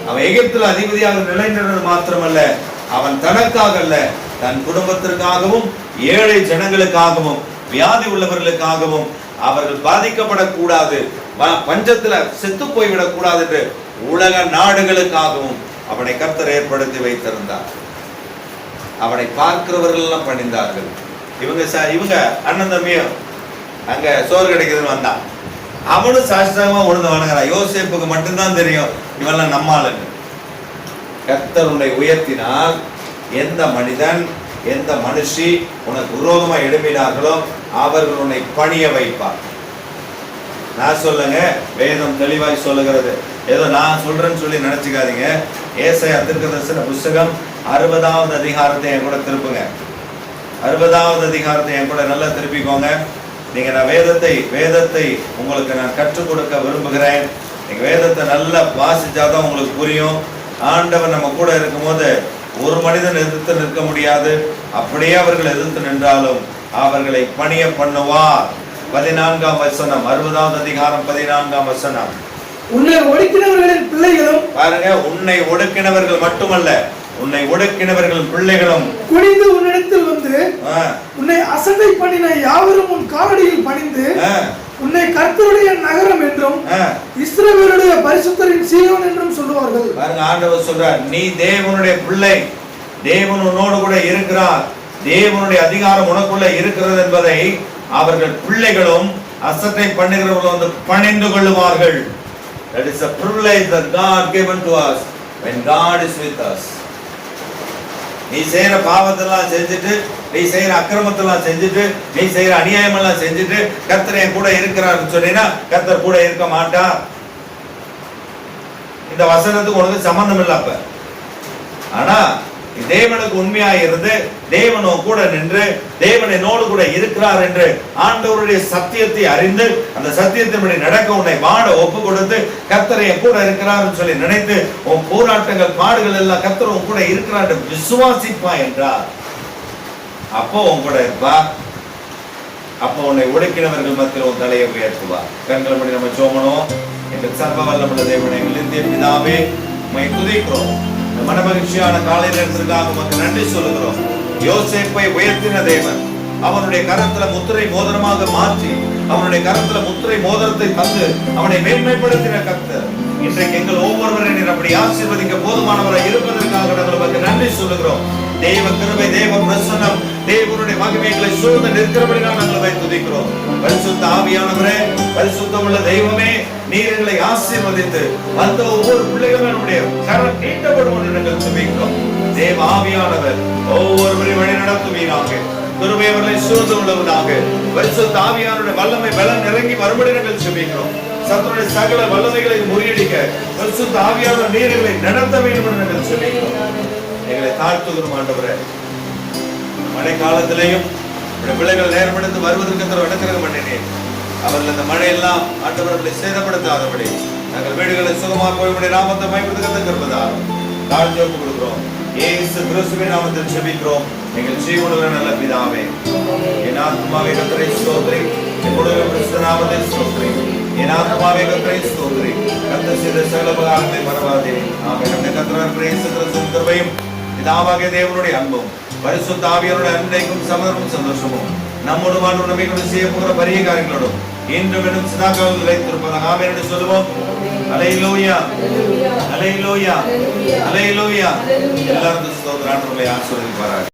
அவன் எகிப்துல அதிபதியாக நிலை நின்றது மாத்திரமல்ல, அவன் தனக்காக அல்ல, தன் குடும்பத்திற்காகவும் ஏழை ஜனங்களுக்காகவும் வியாதி உள்ளவர்களுக்காகவும் அவர்கள் பாதிக்கப்படக்கூடாது, பஞ்சத்துல செத்து போய்விடக் கூடாது என்று உலக நாடுகளுக்காகவும் அவனை கர்த்தர் ஏற்படுத்தி வைத்திருந்தார். அவனை பார்க்கிறவர்கள் எல்லாம் பணிந்தார்கள். இவங்க அண்ணன் தம்பியும் அங்க சோறு கிடைக்குதுன்னு வந்தான். அவனும் சாஷ்டாங்கமா உழுந்து வணங்குறான். யோசேப்புக்கு மட்டும்தான் தெரியும் இவெல்லாம் நம்மாளுன்னு. கர்த்தர் உன்னை உயர்த்தினால் எந்த மனிதன், எந்த மனுஷி உனக்கு விரோதமா எழுப்பினார்களோ அவர்கள் உன்னை பணிய வைப்பார். நான் சொல்லுங்க, வேதம் தெளிவாய் சொல்லுகிறது. ஏதோ நான் சொல்றேன்னு சொல்லி நினைச்சுக்காதீங்க. ஏசாயா தீர்க்கதரிசன புஸ்தகம் 60வது அதிகாரத்தை என் கூட திருப்புங்க. 60வது அதிகாரத்தை என் கூட நல்லா திருப்பிக்கோங்க. நீங்க நான் வேதத்தை உங்களுக்கு நான் கற்றுக் கொடுக்க விரும்புகிறேன். நீங்க வேதத்தை நல்லா வாசிச்சாதான் உங்களுக்கு புரியும். ஆண்டவர் நம்ம கூட இருக்கும்போது ஒரு மனிதன் எதிர்த்து நிற்க முடியாது. அப்படியே அவர்கள் எதிர்த்து நின்றாலும் அவர்களை பணிய பண்ணுவார். 14ஆம் வசனம், 60ஆவது அதிகாரம் 14ஆம் வசனம். உன்னை ஒடுக்கினவர்களின் பிள்ளைகளும், பாருங்க, உன்னை ஒடுக்கினவர்கள் மட்டுமல்ல, உன்னை ஒடுக்கினவர்கள் பிள்ளைகளும் குனிந்து உன்னிடத்தில் வந்து உன்னை அசட்டை பண்ணின யாவரும் உன் காலடியில் பணிந்து உன்னை கர்த்தருடைய நகரம் என்றும் இஸ்ரவேலுடைய பரிசுத்தரின் சீயோன் என்றும் சொல்லுவார்கள். பாருங்க, ஆண்டவர் சொல்றார், நீ தேவனுடைய பிள்ளை, தேவன் உன்னோடு கூட இருக்கிறார், தேவனுடைய அதிகாரம் உனக்குள்ள இருக்கிறது என்பதை அவர்கள் பிள்ளைகளும் அசட்டை பண்ணுகிறவர்கள் வந்து பணிந்து கொள்ளுவார்கள். That is a privilege that God given to us when God is with us. நீ செய்யற பாவத்தெல்லாம் செஞ்சுட்டு, நீ செய்யற அக்கிரமத்தெல்லாம் செஞ்சுட்டு, நீ செய்யற அநியாயமெல்லாம் செஞ்சுட்டு கர்த்தர் என் கூட இருக்கிறார்னு சொன்னீங்கன்னா கர்த்தர் கூட இருக்க மாட்டார். இந்த வசனத்துக்கு உனக்கு சம்பந்தம் இல்லை. அப்ப ஆனா தேவனுக்கு உண்மையா இருந்து தேவனோ கூட நின்று தேவன் என்னோடு கூட இருக்கிறார் என்று ஆண்டவருடைய சத்தியத்தை அறிந்து அந்த சத்தியத்தின்படி நடக்க உன்னை வாழ ஒப்பு கொடுத்து கர்த்தர் என் கூட இருக்கிறார் சொல்லி நினைத்து உன் போராட்டங்கள் பாடுகள் எல்லாம் கர்த்தர் உன் கூட இருக்கிறார் என்று விசுவாசிப்பா என்றார், அப்போ உன் கூட இருப்பா. அப்போ உன்னை ஒடுக்கினவர்கள் மத்தியில் உன் தலையை உயர்த்துவா. கண்கள் மணி நம்ம சோமனும் எங்கள் சர்வ வல்லமுள்ள தேவனை இந்திய பிதாவே உம்மை துதிக்கிறோம். மனமகிழ்ச்சியான காலை நேரத்திற்காக உமக்கு நன்றி சொல்லுகிறோம். யோசேப்பை உயர்த்தின தேவன் அவனுடைய கரத்துல முத்திரை மோதிரமாக மாற்றி அவனுடைய கரத்துல முத்திரை மோதிரத்தை தந்து அவனை மேன்மைப்படுத்தின கர்த்தர் இன்றைக்கு எங்கள் ஒவ்வொருவரையும் அப்படி ஆசீர்வதிக்க போதுமானவராய் இருப்பதற்காக நாங்கள் உமக்கு நன்றி சொல்லுகிறோம். தேவ கிருபை, தேவ பிரசன்னம், தேவனுடைய மகிமைகளை சூழ்ந்து நிற்கிறபடி நாங்கள் வைத்து துதிக்கிறோம். பரிசுத்த ஆவியானவரே, பரிசுத்தமுள்ள தெய்வமே, நீர் எங்களை ஆசீர்வதித்து அந்த ஒவ்வொரு பிள்ளைகளும் நம்முடைய கரம் நீட்டப்படும் என்று நாங்கள் ஜெபிக்கிறோம். தேவ ஆவியானவர் ஒவ்வொருவரையும் வழி நடத்துவீராக, கிருபை அவர்களை சூழ்ந்து உள்ளவனாக, பரிசுத்த ஆவியானவருடைய வல்லமை பலன் இறங்கி மறுபடி நாங்கள் ஜெபிக்கிறோம். சத்துருடைய சகல வல்லமைகளை முறியடிக்க பரிசுத்த ஆவியானவர் நீர்களை நடத்த வேண்டும் என்று நாங்கள் ஜெபிக்கிறோம். எங்களை தாழ்த்துகிறோம் ஆண்டவரே. மழை காலத்திலேயும் பிள்ளைகள் நேர்படுத்தி வருவதற்கு அனுக்கிரகம் பண்ணினேன். அவர்கள் இந்த மழையெல்லாம் ஆண்டவர்களை சேதப்படுத்தாதபடி நாங்கள் வீடுகளை சுகமாக போய் நாமத்தை பயன்படுத்த இருப்பதால் தாழ்த்தி ஒப்பு கொடுக்கிறோம். இயேசு கிறிஸ்துவின் நாமத்தில் ஜெபிக்கிறோம் எங்கள் ஜீவனுள்ள நல்ல பிதாவே. என் ஆத்மாவே கர்த்தரை ஸ்தோத்திரி, என் குடும்ப கிறிஸ்து நாமத்தை ஸ்தோத்திரி, என் ஆத்மாவே கர்த்தரை ஸ்தோத்திரி, கர்த்தர் செய்த சகல உபகாரங்களை மறவாதே. ஆமென். நம்முடைய கர்த்தராகிய இயேசு கிறிஸ்துவின் கிருபையும் பிதாவாகிய தேவனுடைய அன்பும் பரிசுத்த ஆவியானவருடைய அன்பையும் சமாதானமும் சந்தோஷமும் நம்மோடு வாழ்வு நம்பிக்கை செய்ய போகிற பெரிய காரியங்களோடும் இன்றும் இன்னும் சதாகாலம் நிலைத்திருப்பதாக ஆமென் என்று சொல்லுவோம். அல்லேலூயா, அல்லேலூயா, அல்லேலூயா. எல்லாரும் ஸ்தோத்திரம். ஆண்டவரை ஆசீர்வதிப்பாராக.